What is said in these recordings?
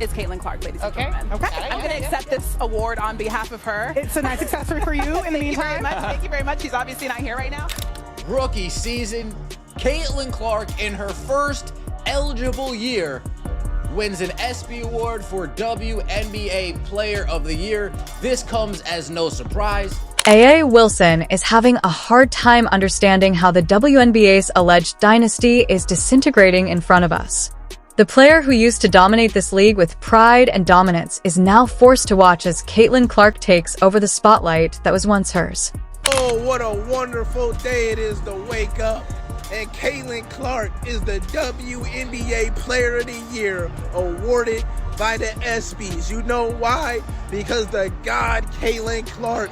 is Caitlin Clark, ladies and Okay. gentlemen. Okay. I'm going to accept this award on behalf of her. It's a nice accessory for you in the meantime. Thank you very much. She's obviously not here right now. Rookie season, Caitlin Clark in her first eligible year wins an ESPY award for WNBA Player of the Year. This comes as no surprise. A.A. Wilson is having a hard time understanding how the WNBA's alleged dynasty is disintegrating in front of us. The player who used to dominate this league with pride and dominance is now forced to watch as Caitlin Clark takes over the spotlight that was once hers. Oh, what a wonderful day it is to wake up. And Caitlin Clark is the WNBA Player of the Year, awarded by the ESPYs. You know why? Because the god Caitlin Clark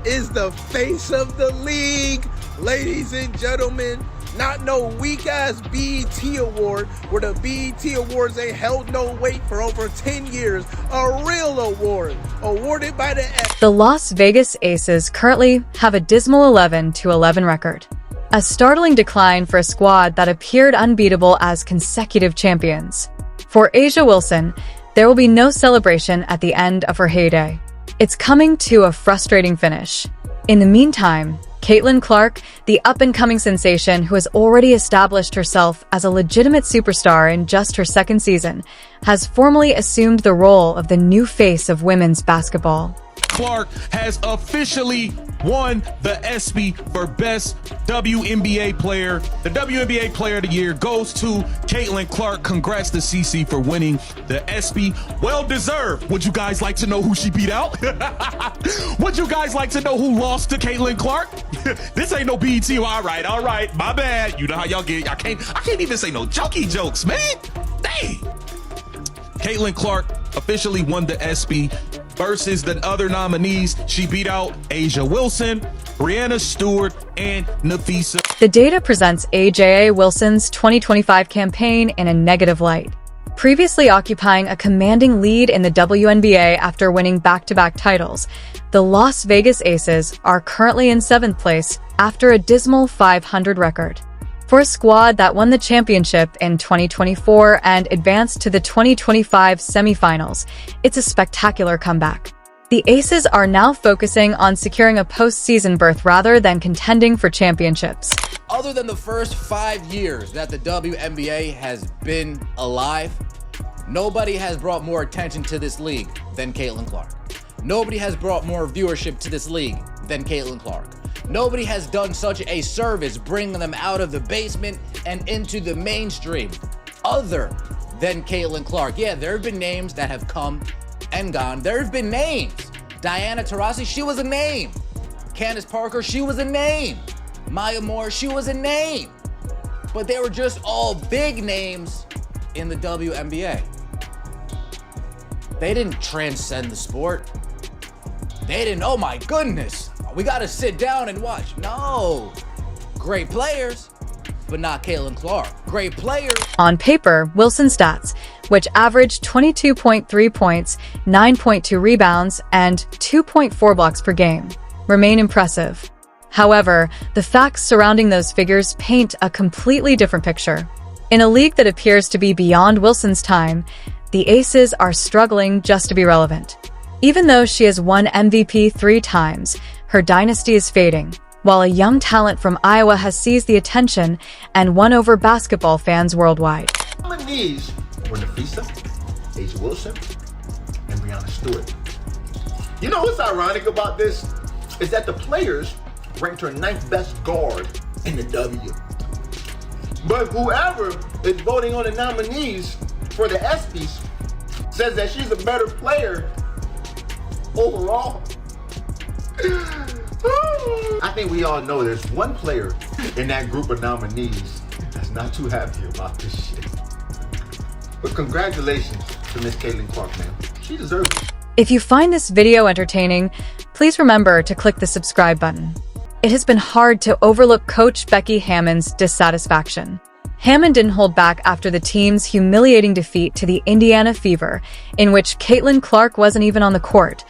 is the face of the league. Ladies and gentlemen, not no weak-ass BET award where the BET Awards ain't held no weight for over 10 years. A real award, awarded by the ESPYs. The Las Vegas Aces currently have a dismal 11-11 record. A startling decline for a squad that appeared unbeatable as consecutive champions. For A'ja Wilson, there will be no celebration at the end of her heyday. It's coming to a frustrating finish. In the meantime, Caitlin Clark, the up-and-coming sensation who has already established herself as a legitimate superstar in just her second season, has formally assumed the role of the new face of women's basketball. Clark has officially won the ESPY for Best WNBA Player. The WNBA Player of the Year goes to Caitlin Clark. Congrats to CC for winning the ESPY. Well deserved. Would you guys like to know who she beat out? Would you guys like to know who lost to Caitlin Clark? This ain't no BET. All right. My bad. You know how y'all get. I can't even say no jokey jokes, man. Dang. Caitlin Clark officially won the ESPY. Versus the other nominees, she beat out A'ja Wilson, Breanna Stewart, and Nafisa. The data presents A.J. Wilson's 2025 campaign in a negative light. Previously occupying a commanding lead in the WNBA after winning back-to-back titles, the Las Vegas Aces are currently in 7th place after a dismal 500 record. For a squad that won the championship in 2024 and advanced to the 2025 semifinals, it's a spectacular comeback. The Aces are now focusing on securing a postseason berth rather than contending for championships. Other than the first 5 years that the WNBA has been alive, nobody has brought more attention to this league than Caitlin Clark. Nobody has brought more viewership to this league than Caitlin Clark. Nobody has done such a service bringing them out of the basement and into the mainstream other than Caitlin Clark. Yeah, there have been names that have come and gone. There have been names. Diana Taurasi, she was a name. Candace Parker, she was a name. Maya Moore, she was a name. But they were just all big names in the WNBA. They didn't transcend the sport. They didn't, oh my goodness, we gotta sit down and watch. No. Great players, but not Caitlin Clark. Great players. On paper, Wilson's stats, which averaged 22.3 points, 9.2 rebounds, and 2.4 blocks per game, remain impressive. However, the facts surrounding those figures paint a completely different picture. In a league that appears to be beyond Wilson's time, the Aces are struggling just to be relevant. Even though she has won MVP 3 times, her dynasty is fading, while a young talent from Iowa has seized the attention and won over basketball fans worldwide. Nominees were Nafisa, A'ja Wilson, and Breanna Stewart. You know what's ironic about this? Is that the players ranked her 9th best guard in the W. But whoever is voting on the nominees for the ESPYs says that she's a better player overall. I think we all know there's one player in that group of nominees that's not too happy about this shit. But congratulations to Miss Caitlin Clark, man. She deserves it. If you find this video entertaining, please remember to click the subscribe button. It has been hard to overlook Coach Becky Hammon's dissatisfaction. Hammond didn't hold back after the team's humiliating defeat to the Indiana Fever, in which Caitlin Clark wasn't even on the court.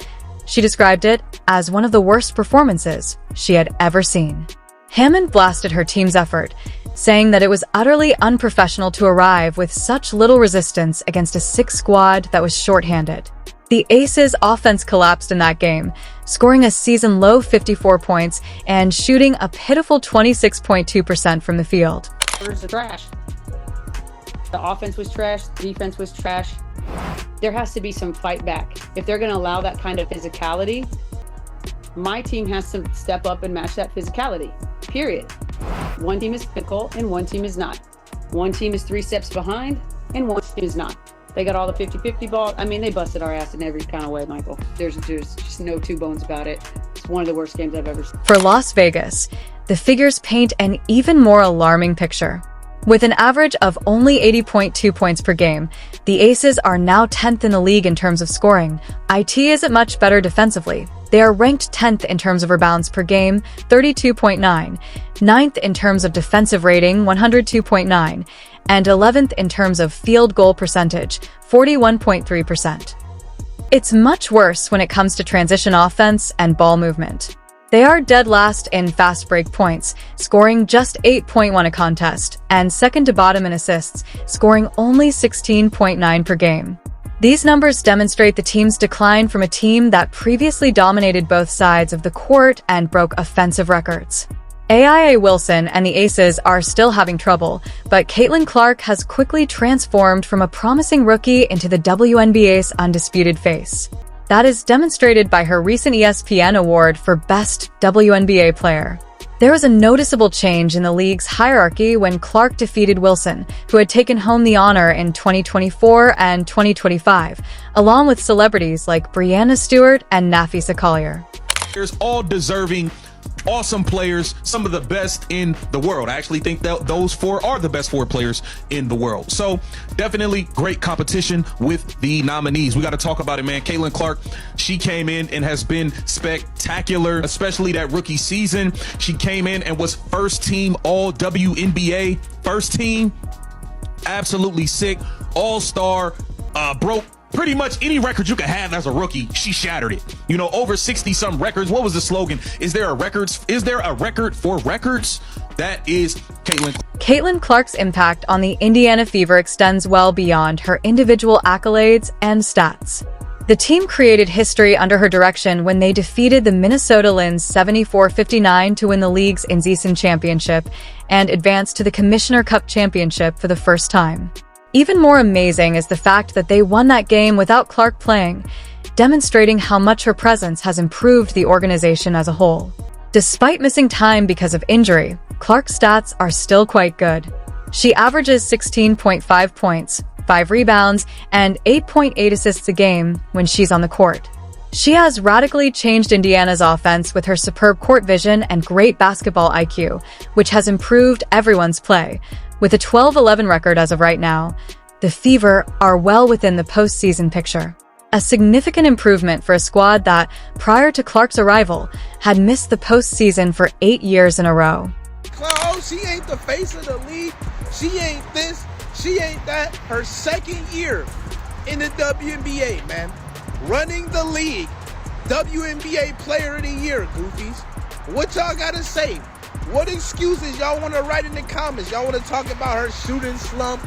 She described it as one of the worst performances she had ever seen. Hammond blasted her team's effort, saying that it was utterly unprofessional to arrive with such little resistance against a 6 squad that was shorthanded. The Aces' offense collapsed in that game, scoring a season-low 54 points and shooting a pitiful 26.2% from the field. The trash. The offense was trash, the defense was trash. There has to be some fight back. If they're going to allow that kind of physicality, my team has to step up and match that physicality, period. One team is physical and one team is not. One team is 3 steps behind and one team is not. They got all the 50-50 ball. I mean, they busted our ass in every kind of way, Michael. There's just no two bones about it. It's one of the worst games I've ever seen. For Las Vegas, the figures paint an even more alarming picture. With an average of only 80.2 points per game, the Aces are now 10th in the league in terms of scoring. IT isn't much better defensively. They are ranked 10th in terms of rebounds per game, 32.9, 9th in terms of defensive rating, 102.9, and 11th in terms of field goal percentage, 41.3%. It's much worse when it comes to transition offense and ball movement. They are dead last in fast break points, scoring just 8.1 a contest, and second to bottom in assists, scoring only 16.9 per game. These numbers demonstrate the team's decline from a team that previously dominated both sides of the court and broke offensive records. AIA Wilson and the Aces are still having trouble, but Caitlin Clark has quickly transformed from a promising rookie into the WNBA's undisputed face. That is demonstrated by her recent ESPN award for Best WNBA Player. There was a noticeable change in the league's hierarchy when Clark defeated Wilson, who had taken home the honor in 2024 and 2025, along with celebrities like Breanna Stewart and Nafisa Collier. There's all deserving, awesome players, some of the best in the world. I actually think that those 4 are the best 4 players in the world. So definitely great competition with the nominees. We got to talk about it, man. Caitlin Clark, she came in and has been spectacular, especially that rookie season. She came in and was first team all WNBA, first team, absolutely sick, all-star, broke pretty much any record you could have as a rookie. She shattered it. You know, over 60-some records. What was the slogan? Is there a record for records? That is Caitlin. Caitlin Clark's impact on the Indiana Fever extends well beyond her individual accolades and stats. The team created history under her direction when they defeated the Minnesota Lynx 74-59 to win the league's in-season championship and advanced to the Commissioner Cup championship for the first time. Even more amazing is the fact that they won that game without Clark playing, demonstrating how much her presence has improved the organization as a whole. Despite missing time because of injury, Clark's stats are still quite good. She averages 16.5 points, 5 rebounds, and 8.8 assists a game when she's on the court. She has radically changed Indiana's offense with her superb court vision and great basketball IQ, which has improved everyone's play. With a 12-11 record as of right now, the Fever are well within the postseason picture. A significant improvement for a squad that, prior to Clark's arrival, had missed the postseason for 8 years in a row. Oh, she ain't the face of the league. She ain't this. She ain't that. Her second year in the WNBA, man. Running the league. WNBA Player of the Year, goofies. What y'all gotta say? What excuses y'all want to write in the comments? Y'all want to talk about her shooting slump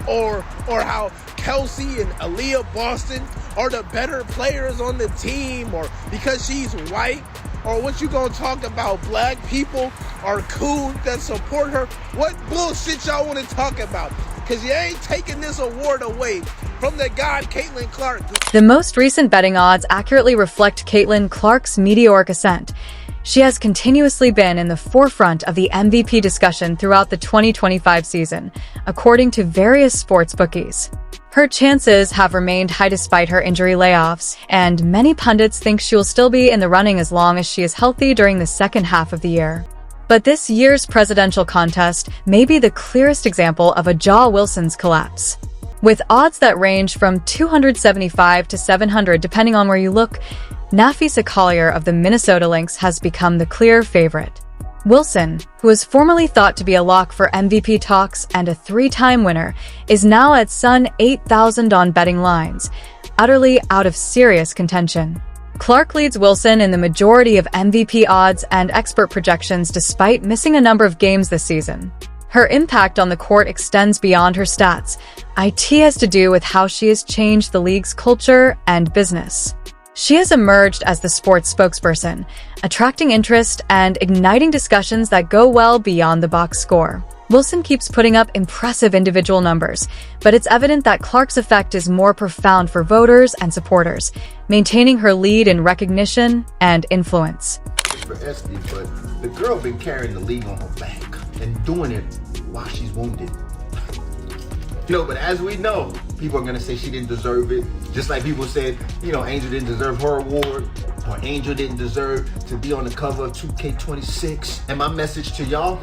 or how Kelsey and Aaliyah Boston are the better players on the team, or because she's white, or what you gonna talk about? Black people are cool that support her. What bullshit y'all want to talk about? Because you ain't taking this award away from the god Caitlin Clark. The most recent betting odds accurately reflect Caitlin Clark's meteoric ascent. She has continuously been in the forefront of the MVP discussion throughout the 2025 season, according to various sports bookies. Her chances have remained high despite her injury layoffs, and many pundits think she will still be in the running as long as she is healthy during the second half of the year. But this year's presidential contest may be the clearest example of a Ja Wilson's collapse. With odds that range from 275 to 700 depending on where you look, Nafisa Collier of the Minnesota Lynx has become the clear favorite. Wilson, who was formerly thought to be a lock for MVP talks and a 3-time winner, is now at Sun 8,000 on betting lines, utterly out of serious contention. Clark leads Wilson in the majority of MVP odds and expert projections despite missing a number of games this season. Her impact on the court extends beyond her stats. It has to do with how she has changed the league's culture and business. She has emerged as the sports spokesperson, attracting interest and igniting discussions that go well beyond the box score. Wilson keeps putting up impressive individual numbers, but it's evident that Clark's effect is more profound for voters and supporters, maintaining her lead in recognition and influence. For SB, but the girl been carrying the league on her back and doing it while she's wounded. But as we know, people are gonna say she didn't deserve it. Just like people said, Angel didn't deserve her award, or Angel didn't deserve to be on the cover of 2K26. And my message to y'all,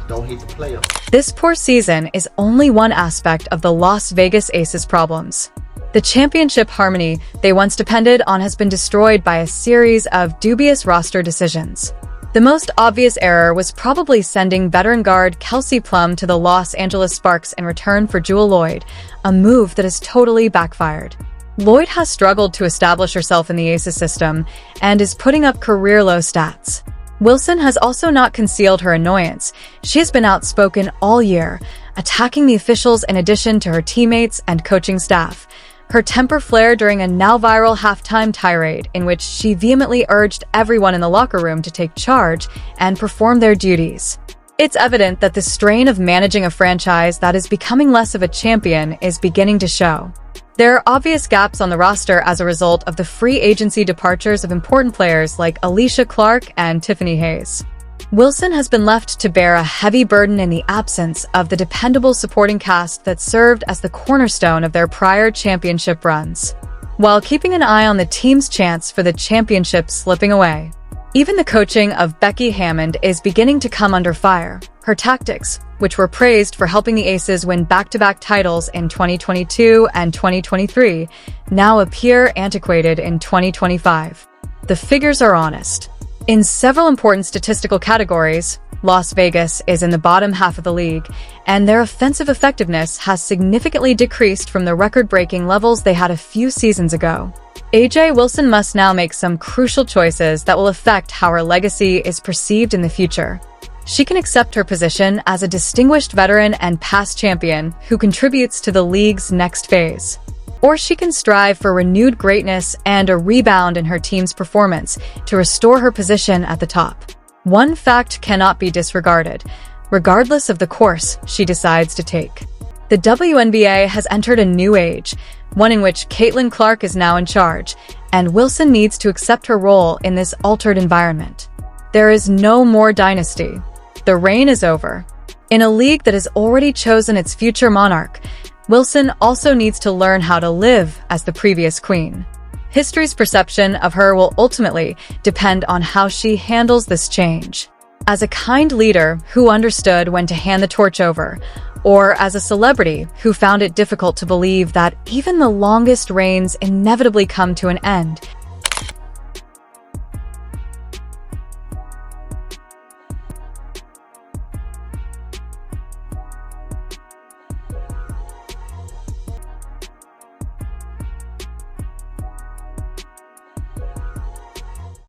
don't hate the player. This poor season is only one aspect of the Las Vegas Aces' problems. The championship harmony they once depended on has been destroyed by a series of dubious roster decisions. The most obvious error was probably sending veteran guard Kelsey Plum to the Los Angeles Sparks in return for Jewell Loyd, a move that has totally backfired. Loyd has struggled to establish herself in the Aces system and is putting up career-low stats. Wilson has also not concealed her annoyance. She has been outspoken all year, attacking the officials in addition to her teammates and coaching staff. Her temper flared during a now-viral halftime tirade in which she vehemently urged everyone in the locker room to take charge and perform their duties. It's evident that the strain of managing a franchise that is becoming less of a champion is beginning to show. There are obvious gaps on the roster as a result of the free agency departures of important players like Alicia Clark and Tiffany Hayes. Wilson has been left to bear a heavy burden in the absence of the dependable supporting cast that served as the cornerstone of their prior championship runs, while keeping an eye on the team's chance for the championship slipping away. Even the coaching of Becky Hammond is beginning to come under fire. Her tactics, which were praised for helping the Aces win back-to-back titles in 2022 and 2023, now appear antiquated in 2025. The figures are honest. In several important statistical categories, Las Vegas is in the bottom half of the league, and their offensive effectiveness has significantly decreased from the record-breaking levels they had a few seasons ago. AJ Wilson must now make some crucial choices that will affect how her legacy is perceived in the future. She can accept her position as a distinguished veteran and past champion who contributes to the league's next phase. Or she can strive for renewed greatness and a rebound in her team's performance to restore her position at the top. One fact cannot be disregarded, regardless of the course she decides to take. The WNBA has entered a new age, one in which Caitlin Clark is now in charge, and Wilson needs to accept her role in this altered environment. There is no more dynasty. The reign is over. In a league that has already chosen its future monarch, Wilson also needs to learn how to live as the previous queen. History's perception of her will ultimately depend on how she handles this change. As a kind leader who understood when to hand the torch over, or as a celebrity who found it difficult to believe that even the longest reigns inevitably come to an end,